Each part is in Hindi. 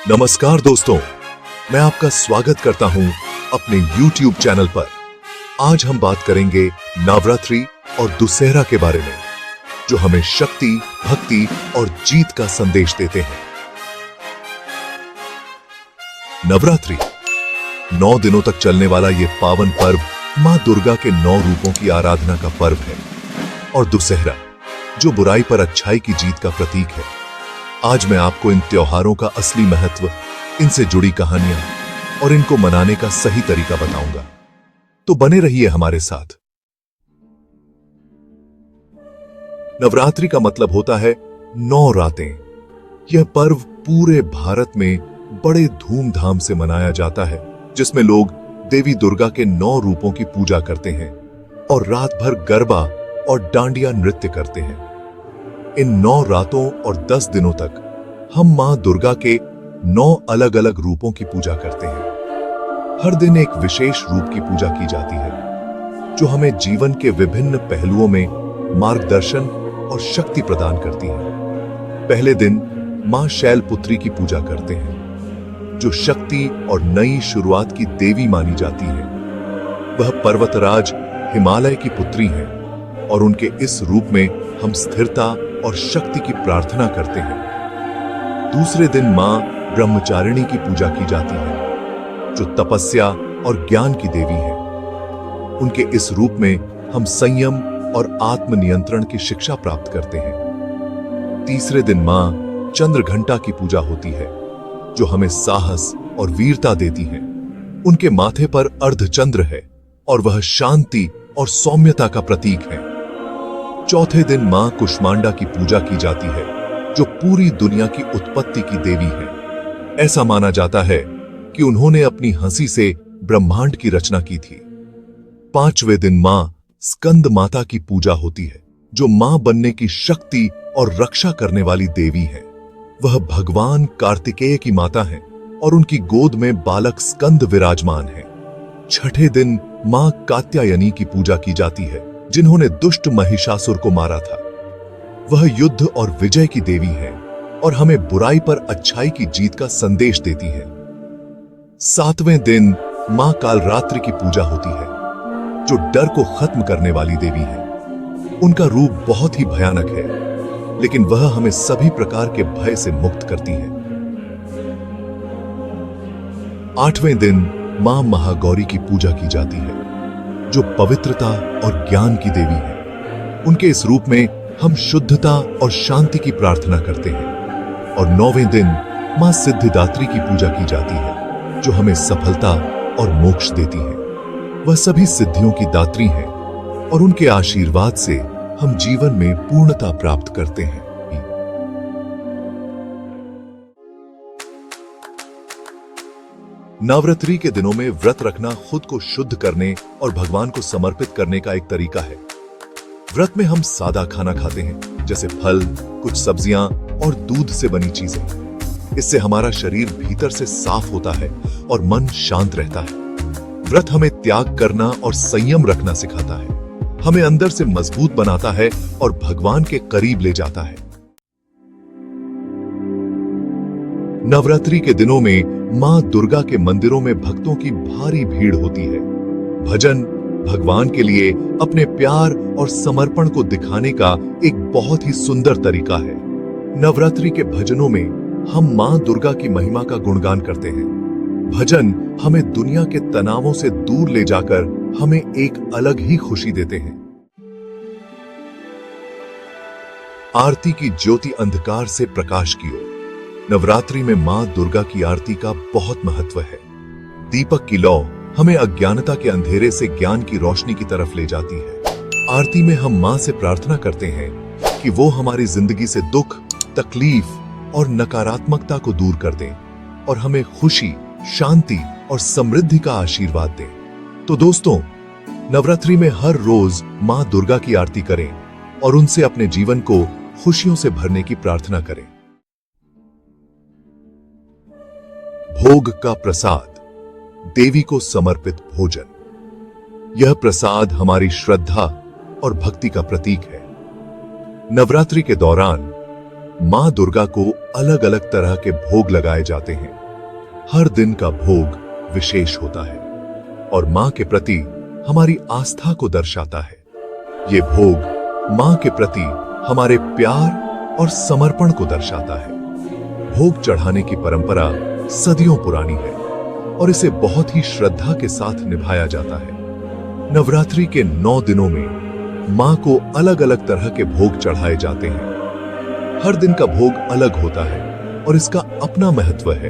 नमस्कार दोस्तों, मैं आपका स्वागत करता हूं अपने YouTube चैनल पर। आज हम बात करेंगे नवरात्रि और दुशहरा के बारे में, जो हमें शक्ति, भक्ति और जीत का संदेश देते हैं। नवरात्रि 9 दिनों तक चलने वाला ये पावन पर्व मां दुर्गा के 9 रूपों की आराधना का पर्व है, और दुशहरा जो बुराई पर अच्छाई की जीत का प्रतीक है। आज मैं आपको इन त्योहारों का असली महत्व, इनसे जुड़ी कहानियां और इनको मनाने का सही तरीका बताऊंगा, तो बने रहिए हमारे साथ। नवरात्रि का मतलब होता है 9 रातें। यह पर्व पूरे भारत में बड़े धूमधाम से मनाया जाता है, जिसमें लोग देवी दुर्गा के 9 रूपों की पूजा करते हैं और रात भर गरबा और डांडिया नृत्य करते हैं। इन 9 रातों और 10 दिनों तक हम मां दुर्गा के 9 अलग अलग रूपों की पूजा करते हैं। हर दिन एक विशेष रूप की पूजा की जाती है, जो हमें जीवन के विभिन्न पहलुओं में मार्गदर्शन और शक्ति प्रदान करती है। पहले दिन मां शैलपुत्री की पूजा करते हैं, जो शक्ति और नई शुरुआत की देवी मानी जाती है। वह पर्वतराज हिमालय की पुत्री हैं, और उनके इस रूप में हम स्थिरता और शक्ति की प्रार्थना करते हैं। दूसरे दिन मां ब्रह्मचारिणी की पूजा की जाती है, जो तपस्या और ज्ञान की देवी है। उनके इस रूप में हम संयम और आत्मनियंत्रण की शिक्षा प्राप्त करते हैं। तीसरे दिन मां चंद्रघंटा की पूजा होती है, जो हमें साहस और वीरता देती है। उनके माथे पर अर्धचंद्र है, और वह शांति और सौम्यता का प्रतीक है। चौथे दिन मां कुष्मांडा की पूजा की जाती है, जो पूरी दुनिया की उत्पत्ति की देवी है। ऐसा माना जाता है कि उन्होंने अपनी हंसी से ब्रह्मांड की रचना की थी। पांचवें दिन मां स्कंद माता की पूजा होती है, जो मां बनने की शक्ति और रक्षा करने वाली देवी है। वह भगवान कार्तिकेय की माता है, और उनकी गोद में बालक स्कंद विराजमान है। छठे दिन मां कात्यायनी की पूजा की जाती है, जिन्होंने दुष्ट महिषासुर को मारा था। वह युद्ध और विजय की देवी है, और हमें बुराई पर अच्छाई की जीत का संदेश देती है। सातवें दिन मां कालरात्रि की पूजा होती है, जो डर को खत्म करने वाली देवी है। उनका रूप बहुत ही भयानक है, लेकिन वह हमें सभी प्रकार के भय से मुक्त करती है। आठवें दिन मां महागौरी की पूजा की जाती है, जो पवित्रता और ज्ञान की देवी है। उनके इस रूप में हम शुद्धता और शांति की प्रार्थना करते हैं। और 9वें दिन मां सिद्धिदात्री की पूजा की जाती है, जो हमें सफलता और मोक्ष देती है। वह सभी सिद्धियों की दात्री हैं, और उनके आशीर्वाद से हम जीवन में पूर्णता प्राप्त करते हैं। नवरात्रि के दिनों में व्रत रखना खुद को शुद्ध करने और भगवान को समर्पित करने का एक तरीका है। व्रत में हम सादा खाना खाते हैं, जैसे फल, कुछ सब्जियां और दूध से बनी चीजें। इससे हमारा शरीर भीतर से साफ होता है और मन शांत रहता है। व्रत हमें त्याग करना और संयम रखना सिखाता है, हमें अंदर से मजबूत बनाता है और भगवान के करीब ले जाता है। नवरात्रि के दिनों में मां दुर्गा के मंदिरों में भक्तों की भारी भीड़ होती है। भजन भगवान के लिए अपने प्यार और समर्पण को दिखाने का एक बहुत ही सुंदर तरीका है। नवरात्रि के भजनों में हम मां दुर्गा की महिमा का गुणगान करते हैं। भजन हमें दुनिया के तनावों से दूर ले जाकर हमें एक अलग ही खुशी देते हैं। आरती की ज्योति अंधकार से प्रकाश की ओर। नवरात्रि में मां दुर्गा की आरती का बहुत महत्व है। दीपक की लौ हमें अज्ञानता के अंधेरे से ज्ञान की रोशनी की तरफ ले जाती है। आरती में हम मां से प्रार्थना करते हैं कि वो हमारी जिंदगी से दुख, तकलीफ और नकारात्मकता को दूर कर दें, और हमें खुशी, शांति और समृद्धि का आशीर्वाद दें। तो दोस्तों, नवरात्रि में हर रोज मां दुर्गा की आरती करें और उनसे अपने जीवन को खुशियों से भरने की प्रार्थना करें। भोग का प्रसाद, देवी को समर्पित भोजन। यह प्रसाद हमारी श्रद्धा और भक्ति का प्रतीक है। नवरात्रि के दौरान मां दुर्गा को अलग अलग तरह के भोग लगाए जाते हैं। हर दिन का भोग विशेष होता है और मां के प्रति हमारी आस्था को दर्शाता है। ये भोग मां के प्रति हमारे प्यार और समर्पण को दर्शाता है। भोग चढ़ाने की परंपरा सदियों पुरानी है और इसे बहुत ही श्रद्धा के साथ निभाया जाता है। नवरात्रि के 9 दिनों में मां को अलग अलग तरह के भोग चढ़ाए जाते हैं। हर दिन का भोग अलग होता है और इसका अपना महत्व है।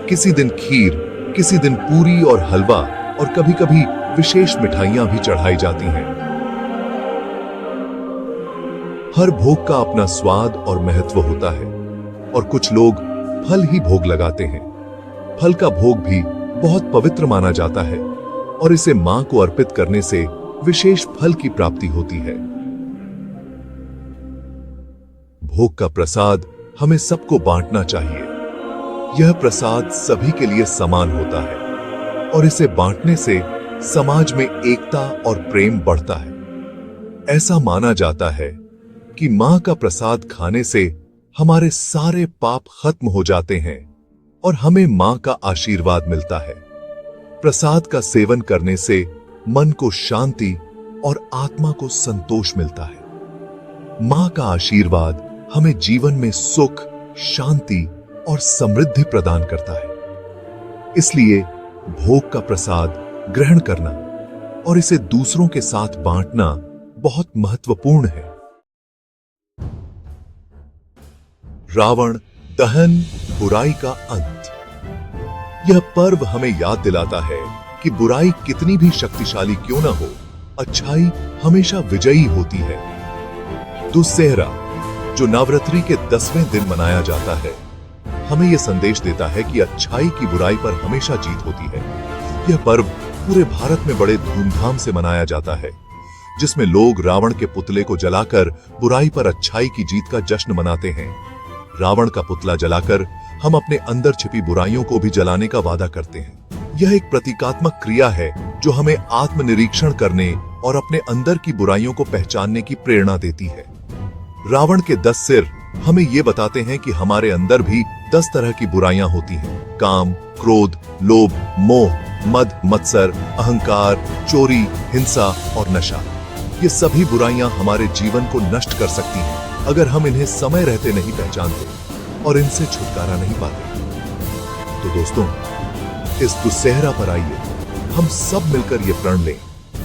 किसी दिन खीर, किसी दिन पूरी और हलवा और कभी-कभी विशेष मिठाइयां भी चढ़ाई जाती हैं। हर भोग का अपना स्वाद और महत्व होता है और कुछ लोग फल ही भोग लगाते हैं। फल का भोग भी बहुत पवित्र माना जाता है और इसे मां को अर्पित करने से विशेष फल की प्राप्ति होती है। भोग का प्रसाद हमें सबको बांटना चाहिए। यह प्रसाद सभी के लिए समान होता है और इसे बांटने से समाज में एकता और प्रेम बढ़ता है। ऐसा माना जाता है कि मां का प्रसाद खाने से हमारे सारे पाप खत्म हो जाते हैं और हमें मां का आशीर्वाद मिलता है। प्रसाद का सेवन करने से मन को शांति और आत्मा को संतोष मिलता है। मां का आशीर्वाद हमें जीवन में सुख, शांति और समृद्धि प्रदान करता है। इसलिए भोग का प्रसाद ग्रहण करना और इसे दूसरों के साथ बांटना बहुत महत्वपूर्ण है। रावण दहन, बुराई का अंत। यह पर्व हमें याद दिलाता है कि बुराई कितनी भी शक्तिशाली क्यों न हो, अच्छाई हमेशा विजयी होती है। दुस्सेहरा, जो नवरात्रि के 10वें दिन मनाया जाता है, हमें यह संदेश देता है कि अच्छाई की बुराई पर हमेशा जीत होती है। यह पर्व पूरे भारत में बड़े धूमधाम से मनाया जाता है, जिसमें लोग रावण के पुतले को जलाकर बुराई पर अच्छाई की जीत का जश्न मनाते हैं। रावण का पुतला जलाकर हम अपने अंदर छिपी बुराइयों को भी जलाने का वादा करते हैं। यह एक प्रतीकात्मक क्रिया है जो हमें आत्मनिरीक्षण करने और अपने अंदर की बुराइयों को पहचानने की प्रेरणा देती है। रावण के 10 सिर हमें यह बताते हैं कि हमारे अंदर भी 10 तरह की बुराइयां होती हैं। काम, क्रोध, लोभ, मोह, मद, मत्सर, अहंकार, चोरी, हिंसा और नशा। ये सभी बुराइयां हमारे जीवन को नष्ट कर सकती हैं अगर हम इन्हें समय रहते नहीं पहचानते और इनसे छुटकारा नहीं पाते। तो दोस्तों, इस दुस्सेहरा पर आइए हम सब मिलकर ये प्रण लें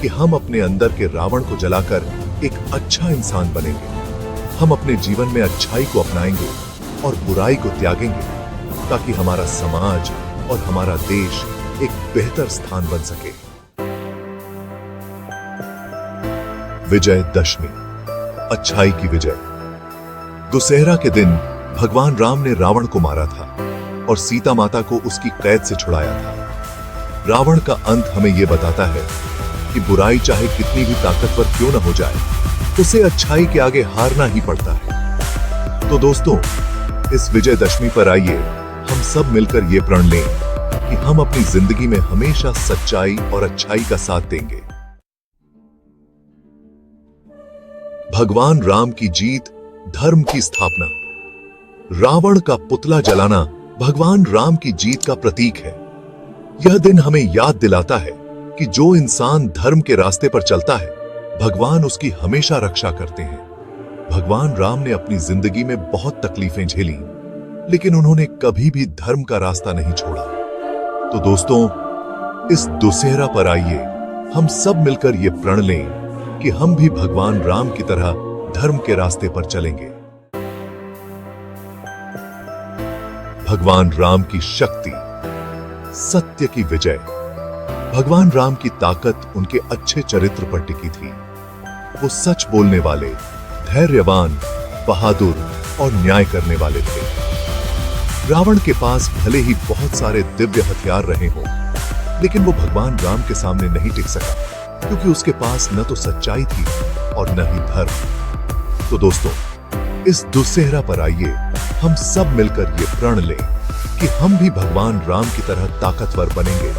कि हम अपने अंदर के रावण को जलाकर एक अच्छा इंसान बनेंगे। हम अपने जीवन में अच्छाई को अपनाएंगे और बुराई को त्यागेंगे ताकि हमारा समाज और हमारा देश एक बेहतर स्थान बन सके। विजयदशमी, अच्छाई की विजय। दुस्सेहरा के दिन भगवान राम ने रावण को मारा था और सीता माता को उसकी कैद से छुड़ाया था। रावण का अंत हमें यह बताता है कि बुराई चाहे कितनी भी ताकतवर क्यों न हो जाए, उसे अच्छाई के आगे हारना ही पड़ता है। तो दोस्तों, इस विजयदशमी पर आइए हम सब मिलकर ये प्रण लें कि हम अपनी जिंदगी में हमेशा सच्चाई और अच्छाई का साथ देंगे। भगवान राम की जीत, धर्म की स्थापना। रावण का पुतला जलाना भगवान राम की जीत का प्रतीक है। यह दिन हमें याद दिलाता है कि जो इंसान धर्म के रास्ते पर चलता है, भगवान उसकी हमेशा रक्षा करते हैं। भगवान राम ने अपनी जिंदगी में बहुत तकलीफें झेली, लेकिन उन्होंने कभी भी धर्म का रास्ता नहीं छोड़ा। तो दोस्तों, इस दुस्सेहरा पर आइए हम सब मिलकर ये प्रण लें कि हम भी भगवान राम की तरह धर्म के रास्ते पर चलेंगे। भगवान राम की शक्ति, सत्य की विजय। भगवान राम की ताकत उनके अच्छे चरित्र पर टिकी थी। वो सच बोलने वाले, धैर्यवान, बहादुर और न्याय करने वाले थे। रावण के पास भले ही बहुत सारे दिव्य हथियार रहे हों, लेकिन वो भगवान राम के सामने नहीं टिक सका, क्योंकि उसके पास न तो सच्चाई थी और न ही धर्म। तो दोस्तों, इस दुस्सेहरा पर आइए हम सब मिलकर ये प्रण लें कि हम भी भगवान राम की तरह ताकतवर बनेंगे,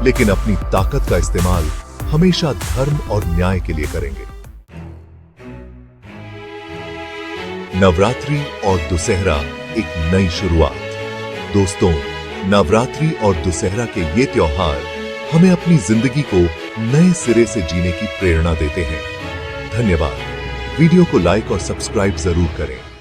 लेकिन अपनी ताकत का इस्तेमाल हमेशा धर्म और न्याय के लिए करेंगे। नवरात्रि और दुसहरा एक नई शुरुआत। दोस्तों, नवरात्रि और दुसहरा के ये त्योहार हमें अपनी जिंदगी को नए सिरे से जीने की प्रेरणा देते हैं। धन्यवाद। वीडियो को लाइक और सब्सक्राइब जरूर करें।